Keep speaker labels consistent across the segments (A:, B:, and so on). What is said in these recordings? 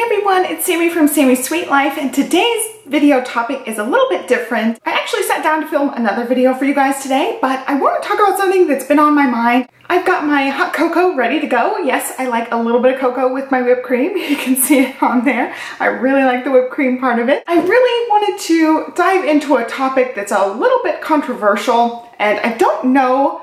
A: everyone, it's Sami from Sami's Sweet Life, and today's video topic is a little bit different. I actually sat down to film another video for you guys today, but I want to talk about something that's been on my mind. I've got my hot cocoa ready to go. Yes, I like a little bit of cocoa with my whipped cream. You can see it on there. I really like the whipped cream part of it. I really wanted to dive into a topic that's a little bit controversial, and I don't know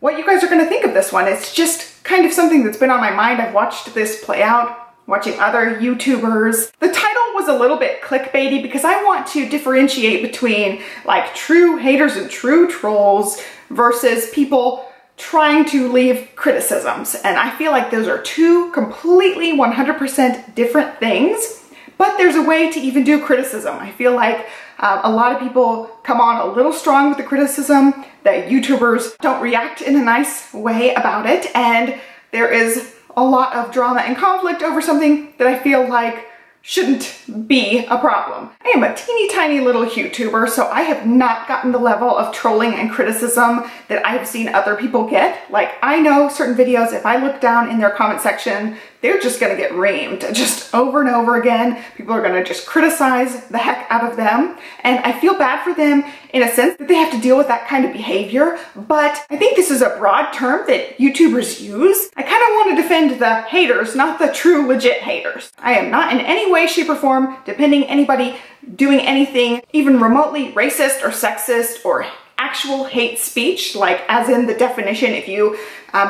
A: what you guys are going to think of this one. It's just kind of something that's been on my mind. I've watched this play out, watching other YouTubers. The title was a little bit clickbaity because I want to differentiate between like true haters and true trolls versus people trying to leave criticisms. And I feel like those are two completely 100% different things, but there's a way to even do criticism. I feel like a lot of people come on a little strong with the criticism, that YouTubers don't react in a nice way about it, and there is a lot of drama and conflict over something that I feel like shouldn't be a problem. I am a teeny tiny little YouTuber, so I have not gotten the level of trolling and criticism that I've seen other people get. Like, I know certain videos, if I look down in their comment section, they're just gonna get reamed just over and over again. People are gonna just criticize the heck out of them. And I feel bad for them in a sense that they have to deal with that kind of behavior. But I think this is a broad term that YouTubers use. I kind of want to defend the haters, not the true legit haters. I am not in any way, shape, or form defending anybody doing anything even remotely racist or sexist or actual hate speech, like as in the definition, if you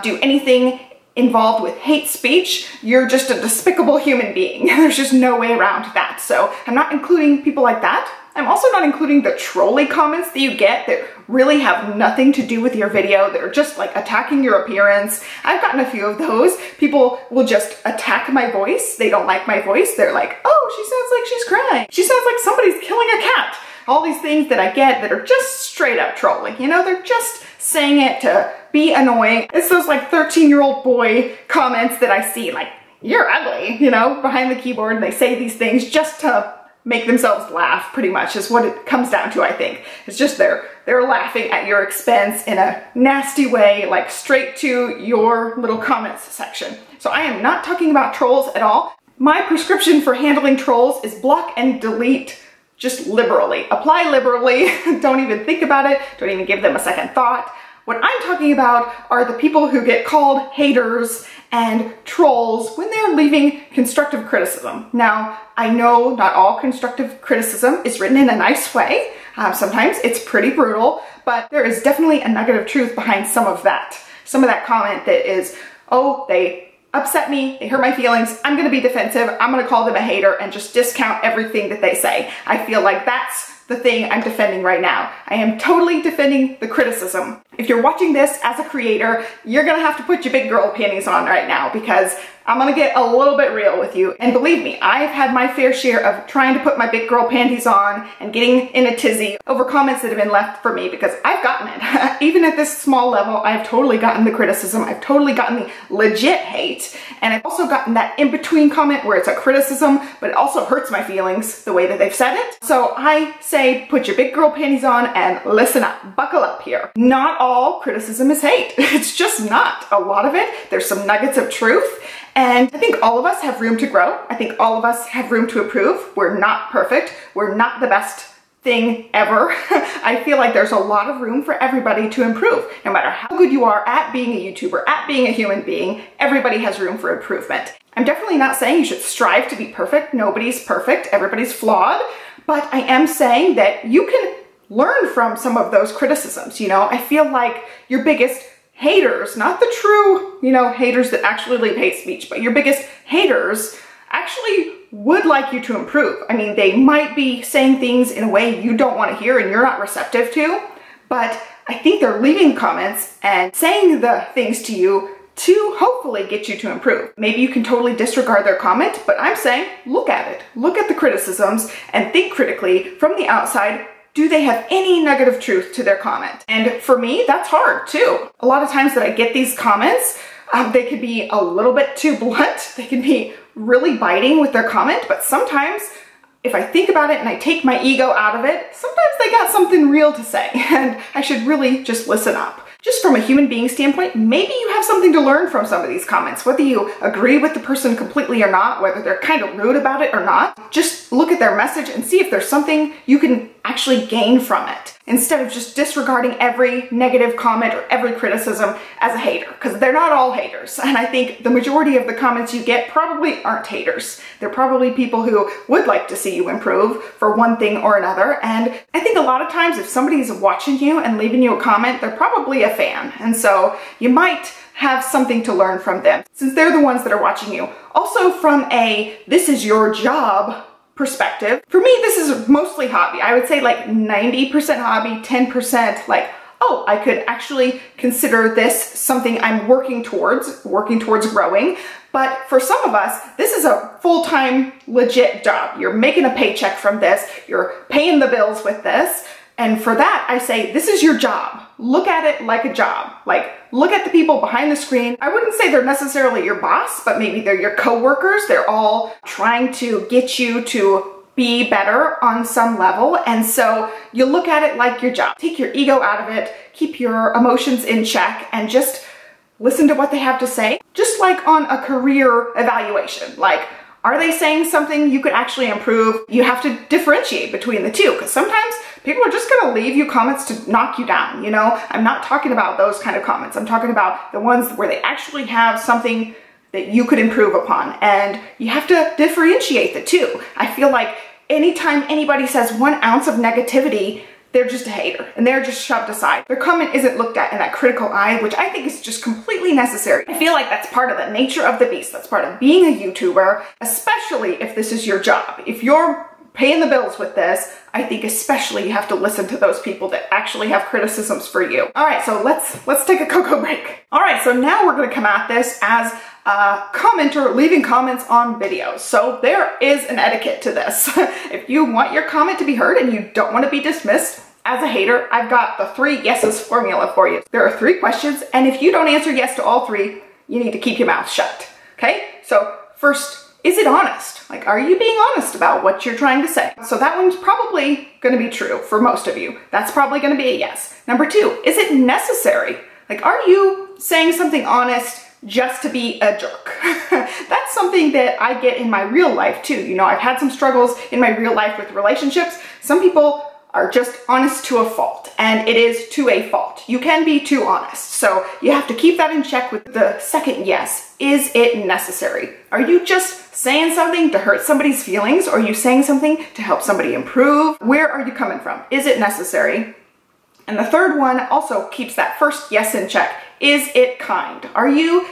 A: do anything involved with hate speech, you're just a despicable human being. There's just no way around that. So I'm not including people like that. I'm also not including the trolly comments that you get that really have nothing to do with your video, that are just like attacking your appearance. I've gotten a few of those. People will just attack my voice. They don't like my voice. They're like, oh, she sounds like she's crying. She sounds like somebody's killing a cat. All these things that I get that are just straight up trolling. You know, they're just saying it to be annoying. It's those like 13-year-old boy comments that I see, like, you're ugly, you know, behind the keyboard, and they say these things just to make themselves laugh, pretty much, is what it comes down to, I think. It's just they're laughing at your expense in a nasty way, like straight to your little comments section. So I am not talking about trolls at all. My prescription for handling trolls is block and delete just liberally. Apply liberally. Don't even think about it. Don't even give them a second thought. What I'm talking about are the people who get called haters and trolls when they're leaving constructive criticism. Now, I know not all constructive criticism is written in a nice way. Sometimes it's pretty brutal, but there is definitely a nugget of truth behind some of that. Some of that comment that is, oh, they upset me, they hurt my feelings, I'm gonna be defensive, I'm gonna call them a hater and just discount everything that they say. I feel like that's the thing I'm defending right now. I am totally defending the criticism. If you're watching this as a creator, you're gonna have to put your big girl panties on right now, because I'm gonna get a little bit real with you. And believe me, I've had my fair share of trying to put my big girl panties on and getting in a tizzy over comments that have been left for me, because I've gotten it. Even at this small level, I've totally gotten the criticism. I've totally gotten the legit hate. And I've also gotten that in-between comment where it's a criticism, but it also hurts my feelings the way that they've said it. So I say, put your big girl panties on and listen up, buckle up here. Not all criticism is hate. It's just not. A lot of it, there's some nuggets of truth. And I think all of us have room to grow. I think all of us have room to improve. We're not perfect. We're not the best thing ever. I feel like there's a lot of room for everybody to improve. No matter how good you are at being a YouTuber, at being a human being, everybody has room for improvement. I'm definitely not saying you should strive to be perfect. Nobody's perfect. Everybody's flawed. But I am saying that you can learn from some of those criticisms. You know, I feel like your biggest haters, not the true, you know, haters that actually leave hate speech, but your biggest haters actually would like you to improve. I mean, they might be saying things in a way you don't want to hear and you're not receptive to, but I think they're leaving comments and saying the things to you to hopefully get you to improve. Maybe you can totally disregard their comment, but I'm saying look at it. Look at the criticisms and think critically from the outside. Do they have any nugget of truth to their comment? And for me, that's hard too. A lot of times that I get these comments, they can be a little bit too blunt. They can be really biting with their comment, but sometimes if I think about it and I take my ego out of it, sometimes they got something real to say and I should really just listen up. just from a human being standpoint, maybe you have something to learn from some of these comments, whether you agree with the person completely or not, whether they're kind of rude about it or not. Just look at their message and see if there's something you can actually gain from it, instead of just disregarding every negative comment or every criticism as a hater, because they're not all haters. And I think the majority of the comments you get probably aren't haters. They're probably people who would like to see you improve for one thing or another. And I think a lot of times if somebody's watching you and leaving you a comment, they're probably a fan. And so you might have something to learn from them, since they're the ones that are watching you. Also, from a this is your job perspective, for me, this is mostly hobby. I would say like 90% hobby, 10% like, oh, I could actually consider this something I'm working towards growing. But for some of us, this is a full-time legit job. You're making a paycheck from this, you're paying the bills with this. And for that, I say, this is your job. Look at it like a job. Like, look at the people behind the screen. I wouldn't say they're necessarily your boss, but maybe they're your coworkers. They're all trying to get you to be better on some level. And so you look at it like your job. Take your ego out of it, keep your emotions in check, and just listen to what they have to say. Just like on a career evaluation. Like, are they saying something you could actually improve? You have to differentiate between the two, because sometimes people are just gonna leave you comments to knock you down, you know? I'm not talking about those kind of comments. I'm talking about the ones where they actually have something that you could improve upon, and you have to differentiate the two. I feel like anytime anybody says 1 ounce of negativity, they're just a hater and they're just shoved aside. Their comment isn't looked at in that critical eye, which I think is just completely necessary. I feel like that's part of the nature of the beast. That's part of being a YouTuber, especially if this is your job. If you're paying the bills with this, I think especially you have to listen to those people that actually have criticisms for you. All right, so let's take a cocoa break. All right, so now we're gonna come at this as a commenter leaving comments on videos. So there is an etiquette to this. If you want your comment to be heard and you don't want to be dismissed as a hater, I've got the 3 yeses formula for you. There are 3 questions, and if you don't answer yes to all 3, you need to keep your mouth shut, okay? So first, is it honest? Like, are you being honest about what you're trying to say? So that one's probably gonna be true for most of you. That's probably gonna be a yes. Number 2, is it necessary? Like, are you saying something honest just to be a jerk? That's something that I get in my real life too. You know, I've had some struggles in my real life with relationships. Some people are just honest to a fault, and it is to a fault. You can be too honest. So you have to keep that in check with the second yes. Is it necessary? Are you just saying something to hurt somebody's feelings, or are you saying something to help somebody improve? Where are you coming from? Is it necessary? And the third one also keeps that first yes in check. Is it kind? Are you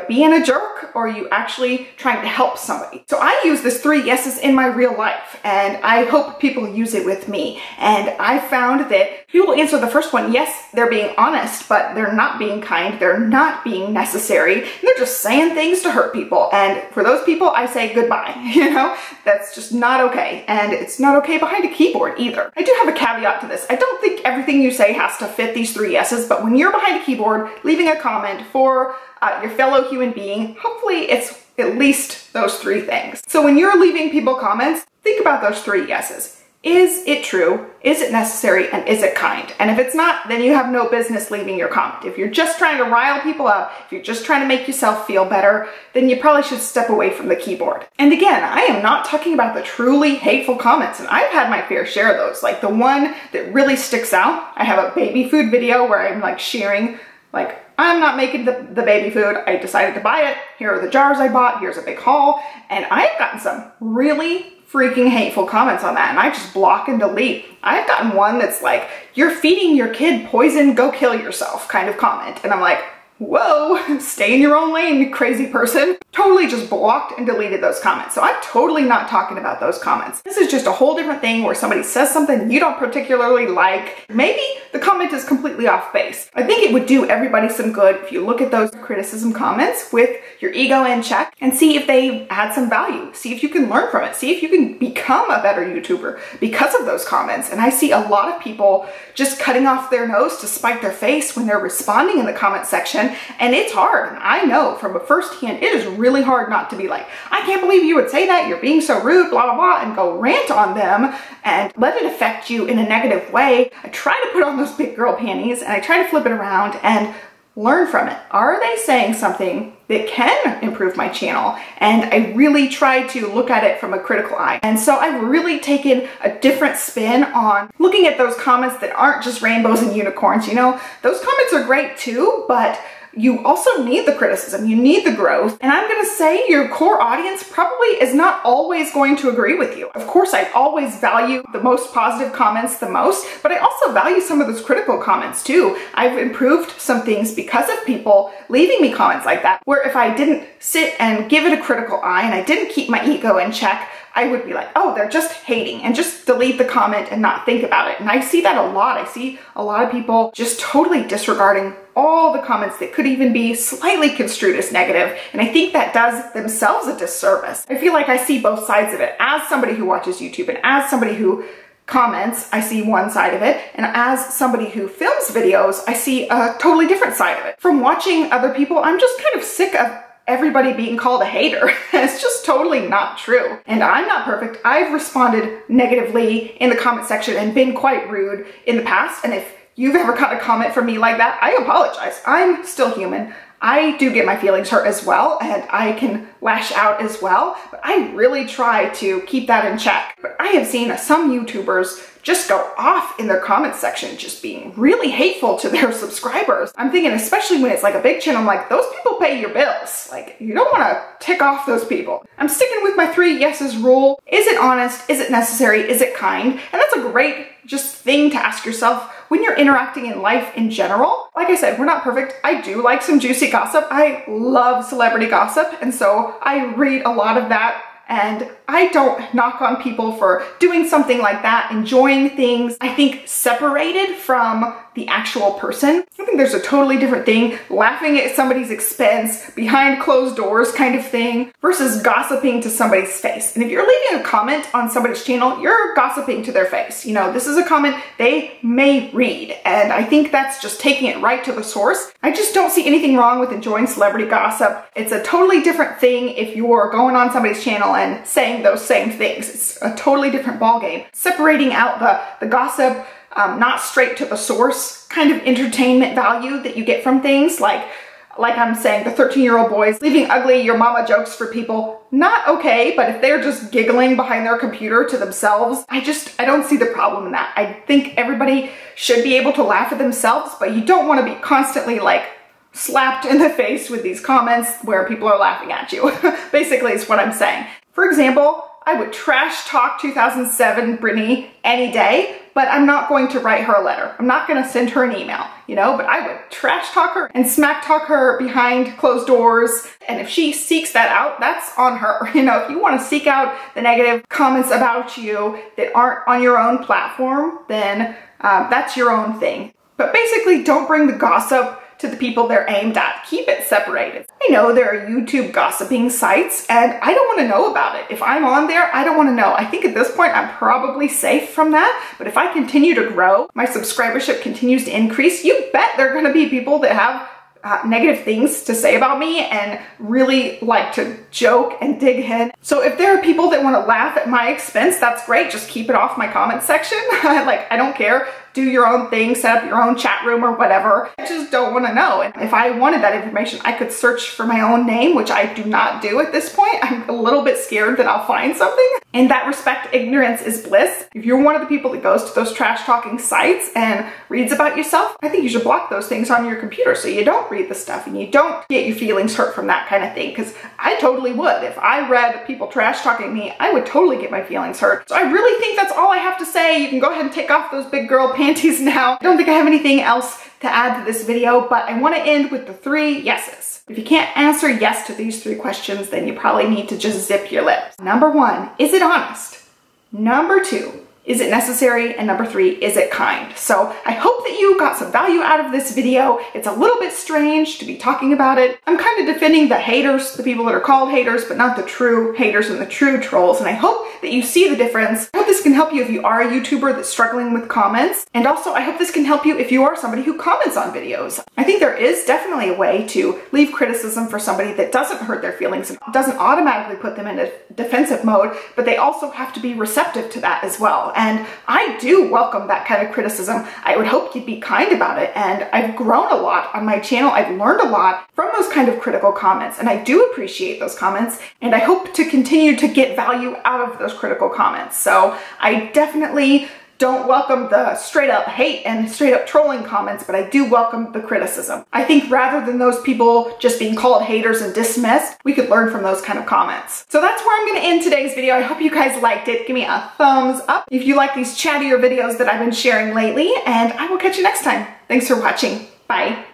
A: being a jerk, or are you actually trying to help somebody? So I use this 3 yeses in my real life, and I hope people use it with me. And I found that people answer the first one, yes, they're being honest, but they're not being kind, they're not being necessary, and they're just saying things to hurt people. And for those people, I say goodbye, you know? That's just not okay, and it's not okay behind a keyboard either. I do have a caveat to this. I don't think everything you say has to fit these 3 yeses, but when you're behind a keyboard, leaving a comment for your fellow human being, hopefully it's at least those 3 things. So when you're leaving people comments, think about those 3 yeses. Is it true? Is it necessary? And is it kind? And if it's not, then you have no business leaving your comment. If you're just trying to rile people up, if you're just trying to make yourself feel better, then you probably should step away from the keyboard. And again, I am not talking about the truly hateful comments, and I've had my fair share of those. Like the one that really sticks out, I have a baby food video where I'm like sharing, like, I'm not making the baby food. I decided to buy it. Here are the jars I bought. Here's a big haul. And I've gotten some really freaking hateful comments on that, and I just block and delete. I've gotten one that's like, you're feeding your kid poison, go kill yourself kind of comment. And I'm like, whoa, stay in your own lane, you crazy person. Totally just blocked and deleted those comments. So I'm totally not talking about those comments. This is just a whole different thing where somebody says something you don't particularly like. Maybe the comment is completely off base. I think it would do everybody some good if you look at those criticism comments with your ego in check and see if they add some value. See if you can learn from it. See if you can become a better YouTuber because of those comments. And I see a lot of people just cutting off their nose to spite their face when they're responding in the comment section. section, and it's hard. And I know from a firsthand, it is really hard not to be like, I can't believe you would say that, you're being so rude, blah, blah, blah, and go rant on them and let it affect you in a negative way. I try to put on those big girl panties and I try to flip it around and learn from it. Are they saying something that can improve my channel? And I really try to look at it from a critical eye. And so I've really taken a different spin on looking at those comments that aren't just rainbows and unicorns. You know, those comments are great too, but you also need the criticism, you need the growth. And I'm gonna say your core audience probably is not always going to agree with you. Of course, I always value the most positive comments the most, but I also value some of those critical comments too. I've improved some things because of people leaving me comments like that, where if I didn't sit and give it a critical eye and I didn't keep my ego in check, I would be like, oh, they're just hating, and just delete the comment and not think about it. And I see that a lot. I see a lot of people just totally disregarding all the comments that could even be slightly construed as negative. And I think that does themselves a disservice. I feel like I see both sides of it. As somebody who watches YouTube and as somebody who comments, I see one side of it. And as somebody who films videos, I see a totally different side of it. From watching other people, I'm just kind of sick of everybody being called a hater. It's just totally not true. And I'm not perfect. I've responded negatively in the comment section and been quite rude in the past. And if you've ever got a comment from me like that, I apologize. I'm still human. I do get my feelings hurt as well, and I can lash out as well, but I really try to keep that in check. But I have seen some YouTubers just go off in their comment section, just being really hateful to their subscribers. I'm thinking, especially when it's like a big channel, I'm like, those people pay your bills. Like, you don't want to tick off those people. I'm sticking with my 3 yeses rule. Is it honest? Is it necessary? Is it kind? And that's a great just thing to ask yourself when you're interacting in life in general. Like I said, we're not perfect. I do like some juicy gossip. I love celebrity gossip, and so I read a lot of that. And I don't knock on people for doing something like that, enjoying things, I think, separated from the actual person. I think there's a totally different thing, laughing at somebody's expense, behind closed doors kind of thing, versus gossiping to somebody's face. And if you're leaving a comment on somebody's channel, you're gossiping to their face. You know, this is a comment they may read, and I think that's just taking it right to the source. I just don't see anything wrong with enjoying celebrity gossip. It's a totally different thing if you're going on somebody's channel and saying those same things. It's a totally different ballgame. Separating out the gossip, not straight to the source kind of entertainment value that you get from things like I'm saying, the 13-year-old boys leaving ugly your mama jokes for people, not okay, but if they're just giggling behind their computer to themselves, I don't see the problem in that. I think everybody should be able to laugh at themselves, but you don't want to be constantly like slapped in the face with these comments where people are laughing at you. Basically is what I'm saying. For example, I would trash talk 2007 Britney any day, but I'm not going to write her a letter. I'm not going to send her an email, you know, but I would trash talk her and smack talk her behind closed doors. And if she seeks that out, that's on her. You know, if you want to seek out the negative comments about you that aren't on your own platform, then that's your own thing. But basically, don't bring the gossip to the people they're aimed at. Keep it separated. I know there are YouTube gossiping sites, and I don't want to know about it. If I'm on there, I don't want to know. I think at this point, I'm probably safe from that. But if I continue to grow, my subscribership continues to increase, you bet there are going to be people that have negative things to say about me and really like to joke and dig in. So if there are people that want to laugh at my expense, that's great. Just keep it off my comment section. Like, I don't care. Do your own thing, set up your own chat room or whatever. I just don't want to know. And if I wanted that information, I could search for my own name, which I do not do at this point. I'm a little bit scared that I'll find something. In that respect, ignorance is bliss. If you're one of the people that goes to those trash talking sites and reads about yourself, I think you should block those things on your computer so you don't read the stuff and you don't get your feelings hurt from that kind of thing. Because I totally would. If I read people trash talking me, I would totally get my feelings hurt. So I really think that's all I have to say. You can go ahead and take off those big girl panties now. I don't think I have anything else to add to this video, but I want to end with the 3 yeses. If you can't answer yes to these 3 questions, then you probably need to just zip your lips. Number 1, is it honest? Number 2, is it necessary? And number 3, is it kind? So I hope that you got some value out of this video. It's a little bit strange to be talking about it. I'm kind of defending the haters, the people that are called haters, but not the true haters and the true trolls. And I hope that you see the difference. I hope this can help you if you are a YouTuber that's struggling with comments. And also I hope this can help you if you are somebody who comments on videos. I think there is definitely a way to leave criticism for somebody that doesn't hurt their feelings and doesn't automatically put them in a defensive mode, but they also have to be receptive to that as well. And I do welcome that kind of criticism. I would hope you'd be kind about it. And I've grown a lot on my channel. I've learned a lot from those kind of critical comments. And I do appreciate those comments. And I hope to continue to get value out of those critical comments. So I definitely don't welcome the straight up hate and straight up trolling comments, but I do welcome the criticism. I think rather than those people just being called haters and dismissed, we could learn from those kind of comments. So that's where I'm going to end today's video. I hope you guys liked it. Give me a thumbs up if you like these chattier videos that I've been sharing lately, and I will catch you next time. Thanks for watching. Bye.